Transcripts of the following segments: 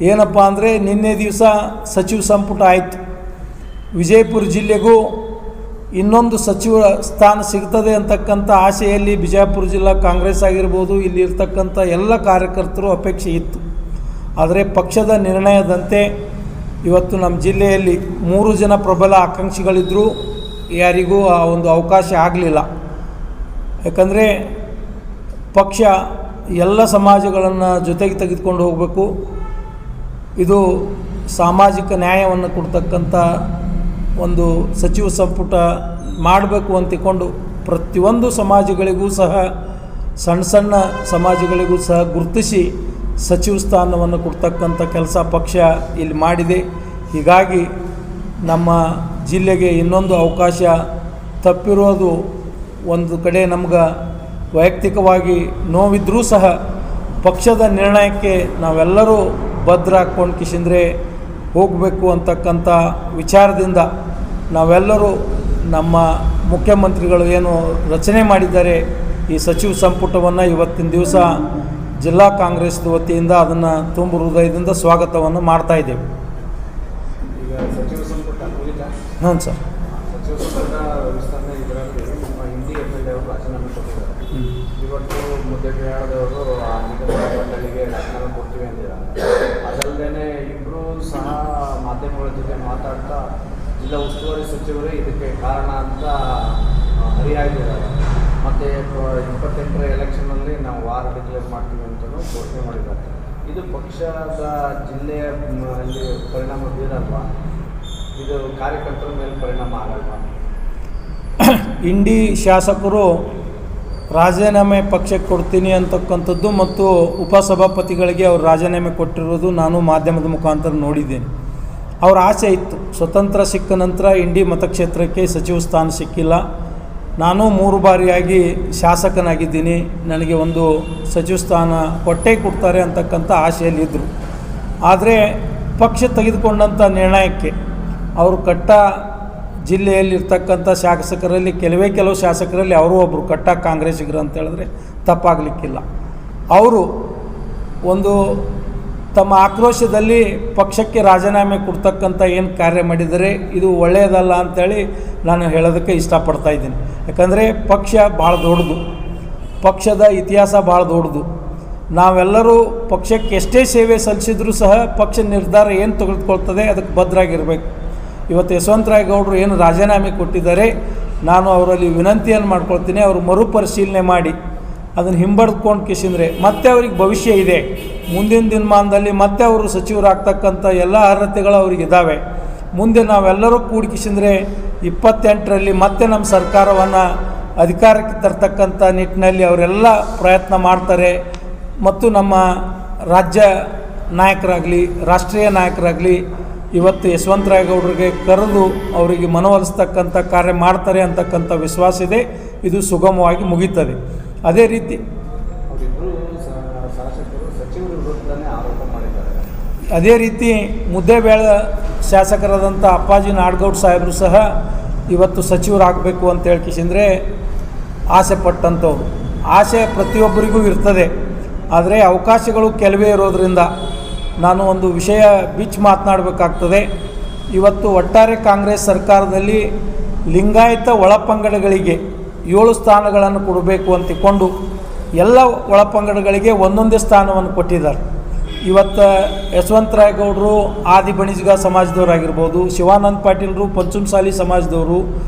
ಏನಪ್ಪ ಅಂದರೆ ನಿನ್ನೆ ದಿವಸ ಸಚಿವ ಸಂಪುಟ ಆಯಿತು. ವಿಜಯಪುರ ಜಿಲ್ಲೆಗೂ ಇನ್ನೊಂದು ಸಚಿವ ಸ್ಥಾನ ಸಿಗ್ತದೆ ಅಂತಕ್ಕಂಥ ಆಶೆಯಲ್ಲಿ ಬಿಜಾಪುರ ಜಿಲ್ಲಾ ಕಾಂಗ್ರೆಸ್ ಆಗಿರ್ಬೋದು, ಇಲ್ಲಿರ್ತಕ್ಕಂಥ ಎಲ್ಲ ಕಾರ್ಯಕರ್ತರು ಅಪೇಕ್ಷೆ ಇತ್ತು. ಆದರೆ ಪಕ್ಷದ ನಿರ್ಣಯದಂತೆ ಇವತ್ತು ನಮ್ಮ ಜಿಲ್ಲೆಯಲ್ಲಿ 3 ಜನ ಪ್ರಬಲ ಆಕಾಂಕ್ಷಿಗಳಿದ್ದರೂ ಯಾರಿಗೂ ಆ ಒಂದು ಅವಕಾಶ ಆಗಲಿಲ್ಲ. ಯಾಕಂದರೆ ಪಕ್ಷ ಎಲ್ಲ ಸಮಾಜಗಳನ್ನು ಜೊತೆಗೆ ತೆಗೆದುಕೊಂಡು ಹೋಗಬೇಕು. ಇದು ಸಾಮಾಜಿಕ ನ್ಯಾಯವನ್ನು ಕೊಡ್ತಕ್ಕಂಥ ಒಂದು ಸಚಿವ ಸಂಪುಟ ಮಾಡಬೇಕು ಅಂತಿಕೊಂಡು ಪ್ರತಿಯೊಂದು ಸಮಾಜಗಳಿಗೂ ಸಹ ಸಣ್ಣ ಸಣ್ಣ ಸಮಾಜಗಳಿಗೂ ಸಹ ಗುರುತಿಸಿ ಸಚಿವ ಸ್ಥಾನವನ್ನು ಕೊಡ್ತಕ್ಕಂಥ ಕೆಲಸ ಪಕ್ಷ ಇಲ್ಲಿ ಮಾಡಿದೆ. ಹೀಗಾಗಿ ನಮ್ಮ ಜಿಲ್ಲೆಗೆ ಇನ್ನೊಂದು ಅವಕಾಶ ತಪ್ಪಿರೋದು ಒಂದು ಕಡೆ ನಮ್ಗೆ ವೈಯಕ್ತಿಕವಾಗಿ ನೋವಿದ್ರೂ ಸಹ ಪಕ್ಷದ ನಿರ್ಣಯಕ್ಕೆ ನಾವೆಲ್ಲರೂ ಭದ್ರ ಹಾಕ್ಕೊಂಡು ಕಿಶಿಂದ್ರೆ ಹೋಗಬೇಕು ಅಂತಕ್ಕಂಥ ವಿಚಾರದಿಂದ ನಾವೆಲ್ಲರೂ ನಮ್ಮ ಮುಖ್ಯಮಂತ್ರಿಗಳು ಏನು ರಚನೆ ಮಾಡಿದ್ದಾರೆ ಈ ಸಚಿವ ಸಂಪುಟವನ್ನು ಇವತ್ತಿನ ದಿವಸ ಜಿಲ್ಲಾ ಕಾಂಗ್ರೆಸ್ ವತಿಯಿಂದ ಅದನ್ನು ತುಂಬ ಹೃದಯದಿಂದ ಸ್ವಾಗತವನ್ನು ಮಾಡ್ತಾಯಿದ್ದೇವೆ. ಈಗ ಸಚಿವ ಸಂಪುಟ ಹ್ಞೂ ಸರ್. ಸಚಿವ ಸಂಪುಟ ವಿಸ್ತರಣೆ ಇದರಲ್ಲಿ ನಮ್ಮ ಹಿಂದಿ MLA ಅವರು ರಾಜೀನಾಮೆ ಕೊಟ್ಟಿದ್ದಾರೆ. ಇವತ್ತು ಮುದ್ದೆಬಿಹಾರದವರು ಆ ನಿಗಮ ಮಂಡಳಿಗೆ ರಾಜೀನಾಮೆ ಕೊಡ್ತೀವಿ ಅಂತಿದ್ದಾರೆ. ಅದಲ್ಲದೆ ಇಬ್ಬರು ಸಹ ಮಾಧ್ಯಮಗಳ ಜೊತೆ ಮಾತಾಡ್ತಾ ಜಿಲ್ಲಾ ಉಸ್ತುವಾರಿ ಸಚಿವರೇ ಇದಕ್ಕೆ ಕಾರಣ ಅಂತ ಹರಿಹಾಯ್ದಿದ್ದಾರೆ. ಮತ್ತು 28ರ ಎಲೆಕ್ಷನ್ನಲ್ಲಿ ನಾವು ವಾರ ಡಿಕ್ಲೇರ್ ಮಾಡ್ತೀವಿ ಅಂತಲೂ ಘೋಷಣೆ ಮಾಡಿದ್ದಾರೆ. ಇದು ಪಕ್ಷದ ಜಿಲ್ಲೆಯ ಅಲ್ಲಿ ಪರಿಣಾಮ ಬೀರಲ್ವಾ? ಇದು ಕಾರ್ಯಕರ್ತರ ಮೇಲೆ ಪರಿಣಾಮ ಆಗಲ್ವಾ? ಇಂಡಿ ಶಾಸಕರು ರಾಜೀನಾಮೆ ಪಕ್ಷಕ್ಕೆ ಕೊಡ್ತೀನಿ ಅಂತಕ್ಕಂಥದ್ದು ಮತ್ತು ಉಪಸಭಾಪತಿಗಳಿಗೆ ಅವರು ರಾಜೀನಾಮೆ ಕೊಟ್ಟಿರೋದು ನಾನು ಮಾಧ್ಯಮದ ಮುಖಾಂತರ ನೋಡಿದ್ದೇನೆ. ಅವರ ಆಸೆ ಇತ್ತು, ಸ್ವತಂತ್ರ ಸಿಕ್ಕ ನಂತರ ಇಂಡಿ ಮತಕ್ಷೇತ್ರಕ್ಕೆ ಸಚಿವ ಸ್ಥಾನ ಸಿಕ್ಕಿಲ್ಲ, ನಾನು 3 ಬಾರಿಯಾಗಿ ಶಾಸಕನಾಗಿದ್ದೀನಿ, ನನಗೆ ಒಂದು ಸಚಿವ ಸ್ಥಾನ ಕೊಡ್ತಾರೆ ಅಂತಕ್ಕಂಥ ಆಸೆಯಲ್ಲಿದ್ದರು. ಆದರೆ ಪಕ್ಷ ತೆಗೆದುಕೊಂಡಂಥ ನಿರ್ಣಯಕ್ಕೆ ಅವರು ಜಿಲ್ಲೆಯಲ್ಲಿರ್ತಕ್ಕಂಥ ಶಾಸಕರಲ್ಲಿ ಕೆಲವು ಶಾಸಕರಲ್ಲಿ ಅವರು ಒಬ್ಬರು ಕಾಂಗ್ರೆಸ್ಸಿಗರು ಅಂತ ಹೇಳಿದ್ರೆ ತಪ್ಪಾಗಲಿಕ್ಕಿಲ್ಲ. ಅವರು ಒಂದು ತಮ್ಮ ಆಕ್ರೋಶದಲ್ಲಿ ಪಕ್ಷಕ್ಕೆ ರಾಜೀನಾಮೆ ಕೊಡ್ತಕ್ಕಂಥ ಏನು ಕಾರ್ಯ ಮಾಡಿದರೆ ಇದು ಒಳ್ಳೆಯದಲ್ಲ ಅಂಥೇಳಿ ನಾನು ಹೇಳೋದಕ್ಕೆ ಇಷ್ಟಪಡ್ತಾ ಇದ್ದೀನಿ. ಯಾಕಂದರೆ ಪಕ್ಷ ಭಾಳ ದೊಡ್ಡದು, ಪಕ್ಷದ ಇತಿಹಾಸ ಭಾಳ ದೊಡ್ಡದು. ನಾವೆಲ್ಲರೂ ಪಕ್ಷಕ್ಕೆ ಎಷ್ಟೇ ಸೇವೆ ಸಲ್ಲಿಸಿದ್ರೂ ಸಹ ಪಕ್ಷ ನಿರ್ಧಾರ ಏನು ತೆಗೆದುಕೊಳ್ತದೆ ಅದಕ್ಕೆ ಭದ್ರಾಗಿರಬೇಕು. ಇವತ್ತು ಯಶವಂತರಾಯ ಗೌಡರು ಏನು ರಾಜೀನಾಮೆ ಕೊಟ್ಟಿದ್ದಾರೆ, ನಾನು ಅವರಲ್ಲಿ ವಿನಂತಿಯನ್ನು ಮಾಡ್ಕೊಳ್ತೀನಿ, ಅವರು ಮರುಪರಿಶೀಲನೆ ಮಾಡಿ ಅದನ್ನು ಹಿಂಬಡ್ಕೊಂಡು ಕಿಸಿದ್ರೆ ಮತ್ತೆ ಅವ್ರಿಗೆ ಭವಿಷ್ಯ ಇದೆ. ಮುಂದಿನ ದಿನಮಾನದಲ್ಲಿ ಮತ್ತೆ ಅವರು ಸಚಿವರಾಗ್ತಕ್ಕಂಥ ಎಲ್ಲ ಅರ್ಹತೆಗಳು ಅವ್ರಿಗಿದ್ದಾವೆ. ಮುಂದೆ ನಾವೆಲ್ಲರೂ ಕೂಡಿಕಿಸಿದ್ರೆ 28ರಲ್ಲಿ ಮತ್ತೆ ನಮ್ಮ ಸರ್ಕಾರವನ್ನು ಅಧಿಕಾರಕ್ಕೆ ತರ್ತಕ್ಕಂಥ ನಿಟ್ಟಿನಲ್ಲಿ ಅವರೆಲ್ಲ ಪ್ರಯತ್ನ ಮಾಡ್ತಾರೆ. ಮತ್ತು ನಮ್ಮ ರಾಜ್ಯ ನಾಯಕರಾಗಲಿ ರಾಷ್ಟ್ರೀಯ ನಾಯಕರಾಗಲಿ ಇವತ್ತು ಯಶವಂತರಾಯ ಗೌಡರಿಗೆ ಕರೆದು ಅವರಿಗೆ ಮನವೊಲಿಸ್ತಕ್ಕಂಥ ಕಾರ್ಯ ಮಾಡ್ತಾರೆ ಅಂತಕ್ಕಂಥ ವಿಶ್ವಾಸ ಇದೆ. ಇದು ಸುಗಮವಾಗಿ ಮುಗೀತದೆ. ಅದೇ ರೀತಿ ಅದೇ ರೀತಿ ಮುದ್ದೇಬೇಳ ಶಾಸಕರಾದಂಥ ಅಪ್ಪಾಜಿ ನಾಡಗೌಡ ಸಾಹೇಬರು ಸಹ ಇವತ್ತು ಸಚಿವರಾಗಬೇಕು ಅಂತ ಹೇಳ್ಕಿಸಿದ್ರೆ ಆಸೆ ಪಟ್ಟಂಥವ್ರು. ಆಸೆ ಪ್ರತಿಯೊಬ್ಬರಿಗೂ ಇರ್ತದೆ, ಆದರೆ ಅವಕಾಶಗಳು ಕೆಲವೇ ಇರೋದರಿಂದ ನಾನು ಒಂದು ವಿಷಯ ಮಾತನಾಡಬೇಕಾಗ್ತದೆ. ಇವತ್ತು ಒಟ್ಟಾರೆ ಕಾಂಗ್ರೆಸ್ ಸರ್ಕಾರದಲ್ಲಿ ಲಿಂಗಾಯತ ಒಳಪಂಗಡಗಳಿಗೆ 7 ಸ್ಥಾನಗಳನ್ನು ಕೊಡಬೇಕು ಅಂತಿಕೊಂಡು ಎಲ್ಲ ಒಳಪಂಗಡಗಳಿಗೆ ಒಂದೊಂದೇ ಸ್ಥಾನವನ್ನು ಕೊಟ್ಟಿದ್ದಾರೆ. ಇವತ್ತು ಯಶವಂತರಾಯ ಗೌಡರು ಆದಿ ಬಣಿಜ್ಗ ಸಮಾಜದವರಾಗಿರ್ಬೋದು, ಶಿವಾನಂದ ಪಾಟೀಲರು ಪಂಚಮಸಾಲಿ ಸಮಾಜದವರು,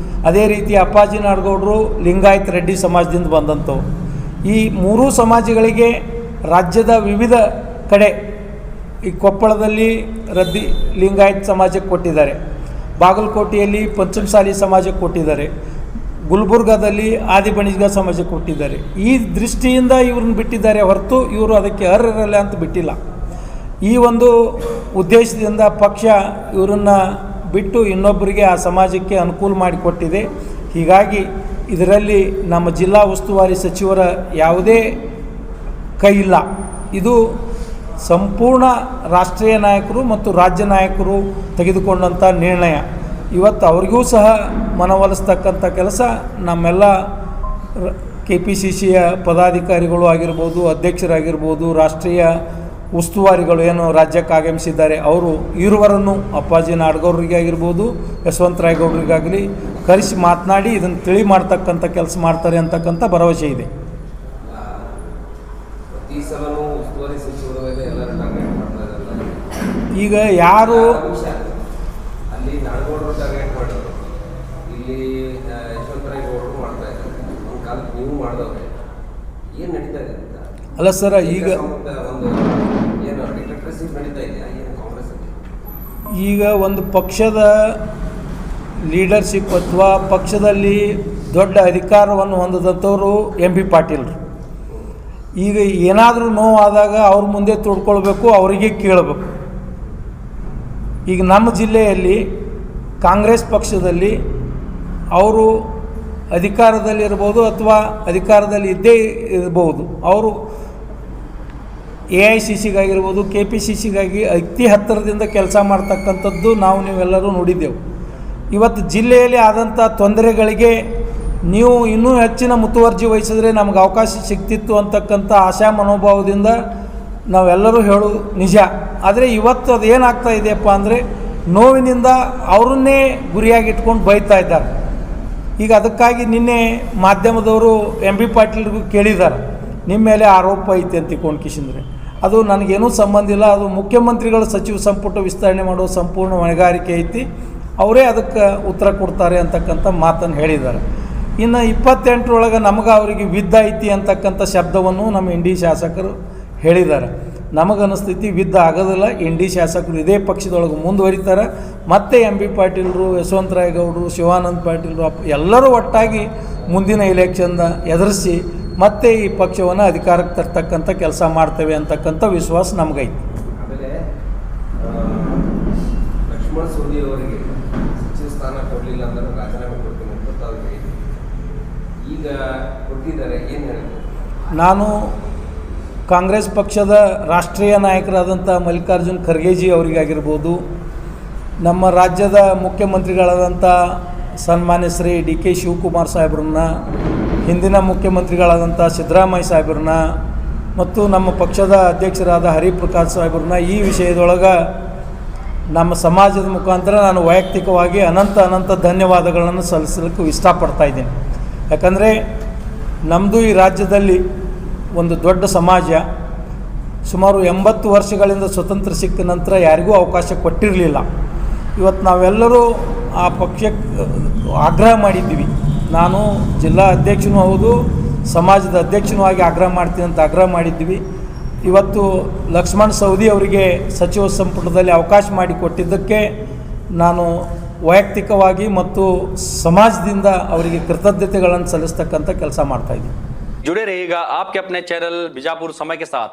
ಅದೇ ರೀತಿ ಅಪ್ಪಾಜಿ ನಾಡಗೌಡರು ಲಿಂಗಾಯತ ರೆಡ್ಡಿ ಸಮಾಜದಿಂದ ಬಂದಂಥವ್ರು. ಈ 3 ಸಮಾಜಗಳಿಗೆ ರಾಜ್ಯದ ವಿವಿಧ ಕಡೆ ಈ ಕೊಪ್ಪಳದಲ್ಲಿ ರದ್ದಿ ಲಿಂಗಾಯತ ಸಮಾಜಕ್ಕೆ ಕೊಟ್ಟಿದ್ದಾರೆ, ಬಾಗಲಕೋಟೆಯಲ್ಲಿ ಪಂಚಮಸಾಲಿ ಸಮಾಜಕ್ಕೆ ಕೊಟ್ಟಿದ್ದಾರೆ, ಗುಲ್ಬರ್ಗಾದಲ್ಲಿ ಆದಿ ಬಣಿಜ್ಗ ಸಮಾಜಕ್ಕೆ ಕೊಟ್ಟಿದ್ದಾರೆ. ಈ ದೃಷ್ಟಿಯಿಂದ ಇವ್ರನ್ನ ಬಿಟ್ಟಿದ್ದಾರೆ ಹೊರತು ಇವರು ಅದಕ್ಕೆ ಅರ್ಹರಲ್ಲ ಅಂತ ಬಿಟ್ಟಿಲ್ಲ. ಈ ಒಂದು ಉದ್ದೇಶದಿಂದ ಪಕ್ಷ ಇವರನ್ನು ಬಿಟ್ಟು ಇನ್ನೊಬ್ಬರಿಗೆ ಆ ಸಮಾಜಕ್ಕೆ ಅನುಕೂಲ ಮಾಡಿಕೊಟ್ಟಿದೆ. ಹೀಗಾಗಿ ಇದರಲ್ಲಿ ನಮ್ಮ ಜಿಲ್ಲಾ ಉಸ್ತುವಾರಿ ಸಚಿವರ ಯಾವುದೇ ಕೈ ಇಲ್ಲ. ಇದು ಸಂಪೂರ್ಣ ರಾಷ್ಟ್ರೀಯ ನಾಯಕರು ಮತ್ತು ರಾಜ್ಯ ನಾಯಕರು ತೆಗೆದುಕೊಂಡಂಥ ನಿರ್ಣಯ. ಇವತ್ತು ಅವ್ರಿಗೂ ಸಹ ಮನವೊಲಿಸ್ತಕ್ಕಂಥ ಕೆಲಸ ನಮ್ಮೆಲ್ಲ KPCCಯ ಪದಾಧಿಕಾರಿಗಳು ಆಗಿರ್ಬೋದು, ಅಧ್ಯಕ್ಷರಾಗಿರ್ಬೋದು, ರಾಷ್ಟ್ರೀಯ ಉಸ್ತುವಾರಿಗಳು ಏನು ರಾಜ್ಯಕ್ಕೆ ಆಗಮಿಸಿದ್ದಾರೆ ಅವರು ಇರುವರನ್ನು ಅಪ್ಪಾಜಿ ನಾಡಗೌಡರಿಗೆ ಆಗಿರ್ಬೋದು ಯಶವಂತರಾಯ ಗೌಡರಿಗಾಗಲಿ ಕರೆಸಿ ಮಾತನಾಡಿ ಇದನ್ನು ತಿಳಿ ಮಾಡ್ತಕ್ಕಂಥ ಕೆಲಸ ಮಾಡ್ತಾರೆ ಅಂತಕ್ಕಂಥ ಭರವಸೆ ಇದೆ. ಪ್ರತಿ ಸಲನೂ ಉಸ್ತುವಾರಿ ಸಚಿವರು ಎಲ್ಲರೂ ಟಾರ್ಗೆಟ್ ಮಾಡ್ತಾ ಇದ್ದಾರೆ. ಈಗ ಯಾರು ಅಲ್ಲಿ ನಾಡಗೌಡರು ಟಾರ್ಗೆಟ್ ಮಾಡೋರು, ಇಲ್ಲಿ ಯಶವಂತರಾಯ ಗೌಡರು ಮಾಡ್ತಾ ಇದ್ದಾರೆ, ಒಂದು ಕಾಲಕ್ಕೆ ನೀವು ಮಾಡಿದವ್ರೆ. ಏನು ನಡೀತಾ ಇದೆ ಅಂತ ಅಲ್ಲ ಸರ್, ಈಗ ಒಂದು ಏನು ಡಿಕ್ಟೇಟರ್ಶಿಪ್ ನಡೀತಾ ಇದೆಯಾ ಏನು ಕಾಂಗ್ರೆಸ್ಸಲ್ಲಿ? ಈಗ ಒಂದು ಪಕ್ಷದ ಲೀಡರ್ಶಿಪ್ ಅಥವಾ ಪಕ್ಷದಲ್ಲಿ ದೊಡ್ಡ ಅಧಿಕಾರವನ್ನು ಹೊಂದಿದಂಥವರು ಎಂ.ಬಿ. ಪಾಟೀಲ್ರು. ಈಗ ಏನಾದರೂ ನೋವಾದಾಗ ಅವ್ರ ಮುಂದೆ ತೊಡ್ಕೊಳ್ಬೇಕು, ಅವರಿಗೆ ಕೇಳಬೇಕು. ಈಗ ನಮ್ಮ ಜಿಲ್ಲೆಯಲ್ಲಿ ಕಾಂಗ್ರೆಸ್ ಪಕ್ಷದಲ್ಲಿ ಅವರು ಅಧಿಕಾರದಲ್ಲಿರ್ಬೋದು ಅಥವಾ ಅಧಿಕಾರದಲ್ಲಿ ಇದ್ದೇ ಇರ್ಬೋದು, ಅವರು AICCಗಾಗಿರ್ಬೋದು KPCCಗಾಗಿ ಅತಿ ಹತ್ತಿರದಿಂದ ಕೆಲಸ ಮಾಡ್ತಕ್ಕಂಥದ್ದು ನಾವು ನೀವೆಲ್ಲರೂ ನೋಡಿದ್ದೆವು. ಇವತ್ತು ಜಿಲ್ಲೆಯಲ್ಲಿ ಆದಂಥ ತೊಂದರೆಗಳಿಗೆ ನೀವು ಇನ್ನೂ ಹೆಚ್ಚಿನ ಮುತುವರ್ಜಿ ವಹಿಸಿದ್ರೆ ನಮಗೆ ಅವಕಾಶ ಸಿಗ್ತಿತ್ತು ಅಂತಕ್ಕಂಥ ಆಶಾ ಮನೋಭಾವದಿಂದ ನಾವೆಲ್ಲರೂ ಹೇಳೋದು ನಿಜ. ಆದರೆ ಇವತ್ತು ಅದು ಏನಾಗ್ತಾ ಇದೆಯಪ್ಪ ಅಂದರೆ ನೋವಿನಿಂದ ಅವರನ್ನೇ ಗುರಿಯಾಗಿಟ್ಕೊಂಡು ಬೈತಾ ಇದ್ದಾರೆ. ಈಗ ಅದಕ್ಕಾಗಿ ನಿನ್ನೆ ಮಾಧ್ಯಮದವರು ಎಂ.ಬಿ. ಪಾಟೀಲ್ರಿಗೂ ಕೇಳಿದ್ದಾರೆ, ನಿಮ್ಮ ಮೇಲೆ ಆರೋಪ ಐತೆ ಅಂತ ಕಿಶಿಂದ್ರೆ. ಅದು ನನಗೇನೂ ಸಂಬಂಧ ಇಲ್ಲ, ಅದು ಮುಖ್ಯಮಂತ್ರಿಗಳ ಸಚಿವ ಸಂಪುಟ ವಿಸ್ತರಣೆ ಮಾಡೋ ಸಂಪೂರ್ಣ ಹೊಣೆಗಾರಿಕೆ ಐತಿ, ಅವರೇ ಅದಕ್ಕೆ ಉತ್ತರ ಕೊಡ್ತಾರೆ ಅಂತಕ್ಕಂಥ ಮಾತನ್ನು ಹೇಳಿದ್ದಾರೆ. ಇನ್ನು 28ರೊಳಗೆ ನಮಗೆ ಅವರಿಗೆ ವಿದ್ದ ಐತಿ ಅಂತಕ್ಕಂಥ ಶಬ್ದವನ್ನು ನಮ್ಮ ಇಂಡಿ ಶಾಸಕರು ಹೇಳಿದ್ದಾರೆ. ನಮಗನಿಸ್ತೈತಿ ವಿದ್ದ ಆಗೋದಿಲ್ಲ, ಇಂಡಿ ಶಾಸಕರು ಇದೇ ಪಕ್ಷದೊಳಗೆ ಮುಂದುವರಿತಾರೆ. ಮತ್ತು ಎಂ.ಬಿ. ಪಾಟೀಲ್ರು, ಯಶವಂತರಾಯ ಗೌಡರು, ಶಿವಾನಂದ ಪಾಟೀಲ್ರು ಎಲ್ಲರೂ ಒಟ್ಟಾಗಿ ಮುಂದಿನ ಎಲೆಕ್ಷನ್ನ ಎದುರಿಸಿ ಮತ್ತೆ ಈ ಪಕ್ಷವನ್ನು ಅಧಿಕಾರಕ್ಕೆ ತರ್ತಕ್ಕಂಥ ಕೆಲಸ ಮಾಡ್ತೇವೆ ಅಂತಕ್ಕಂಥ ವಿಶ್ವಾಸ ನಮಗೈತಿ. ಆಮೇಲೆ ಲಕ್ಷ್ಮಣ ಸವದಿ ಅವರಿಗೆ ಸಚಿವ ಸ್ಥಾನ ಕೊಡಲಿಲ್ಲ ಅಂದ್ರೆ ರಾಜೀನಾಮೆ ಕೊಡ್ತೀನಿ ಅಂತ ತಾವು ಹೇಳಿದ್ರು. ಈಗ ಕೊಟ್ಟಿದ್ದಾರೆ, ಏನು ಹೇಳಿದ್ರು? ನಾನು ಕಾಂಗ್ರೆಸ್ ಪಕ್ಷದ ರಾಷ್ಟ್ರೀಯ ನಾಯಕರಾದಂಥ ಮಲ್ಲಿಕಾರ್ಜುನ್ ಖರ್ಗೆಜಿ ಅವರಿಗಾಗಿರ್ಬೋದು, ನಮ್ಮ ರಾಜ್ಯದ ಮುಖ್ಯಮಂತ್ರಿಗಳಾದಂಥ ಸನ್ಮಾನ್ಯ ಶ್ರೀ D.K. ಶಿವಕುಮಾರ್ ಸಾಹೇಬ್ರನ್ನ, ಹಿಂದಿನ ಮುಖ್ಯಮಂತ್ರಿಗಳಾದಂಥ ಸಿದ್ದರಾಮಯ್ಯ ಸಾಹೇಬ್ರನ್ನ ಮತ್ತು ನಮ್ಮ ಪಕ್ಷದ ಅಧ್ಯಕ್ಷರಾದ ಹರಿಪ್ರಕಾಶ್ ಸಾಹೇಬ್ರನ್ನ ಈ ವಿಷಯದೊಳಗೆ ನಮ್ಮ ಸಮಾಜದ ಮುಖಾಂತರ ನಾನು ವೈಯಕ್ತಿಕವಾಗಿ ಅನಂತ ಧನ್ಯವಾದಗಳನ್ನು ಸಲ್ಲಿಸಲಿಕ್ಕೆ ಇಷ್ಟಪಡ್ತಾ ಇದ್ದೀನಿ. ಯಾಕಂದರೆ ನಮ್ಮದು ಈ ರಾಜ್ಯದಲ್ಲಿ ಒಂದು ದೊಡ್ಡ ಸಮಾಜ, ಸುಮಾರು 80 ವರ್ಷಗಳಿಂದ ಸ್ವತಂತ್ರ ಸಿಕ್ಕ ನಂತರ ಯಾರಿಗೂ ಅವಕಾಶ ಕೊಟ್ಟಿರಲಿಲ್ಲ. ಇವತ್ತು ನಾವೆಲ್ಲರೂ ಆ ಪಕ್ಷಕ್ಕೆ ಆಗ್ರಹ ಮಾಡಿದ್ದೀವಿ. ನಾನು ಜಿಲ್ಲಾ ಅಧ್ಯಕ್ಷನೂ ಹೌದು, ಸಮಾಜದ ಅಧ್ಯಕ್ಷನೂ ಆಗಿ ಆಗ್ರಹ ಮಾಡ್ತೀನಿ ಅಂತ ಆಗ್ರಹ ಮಾಡಿದ್ದೀವಿ. ಇವತ್ತು ಲಕ್ಷ್ಮಣ್ ಸವದಿ ಅವರಿಗೆ ಸಚಿವ ಸಂಪುಟದಲ್ಲಿ ಅವಕಾಶ ಮಾಡಿಕೊಟ್ಟಿದ್ದಕ್ಕೆ ನಾನು ವೈಯಕ್ತಿಕವಾಗಿ ಮತ್ತು ಸಮಾಜದಿಂದ ಅವರಿಗೆ ಕೃತಜ್ಞತೆಗಳನ್ನು ಸಲ್ಲಿಸ್ತಕ್ಕಂಥ ಕೆಲಸ ಮಾಡ್ತಾಯಿದ್ದೀನಿ. जुड़े रहिएगा आपके अपने चैनल बीजापुर समय के साथ।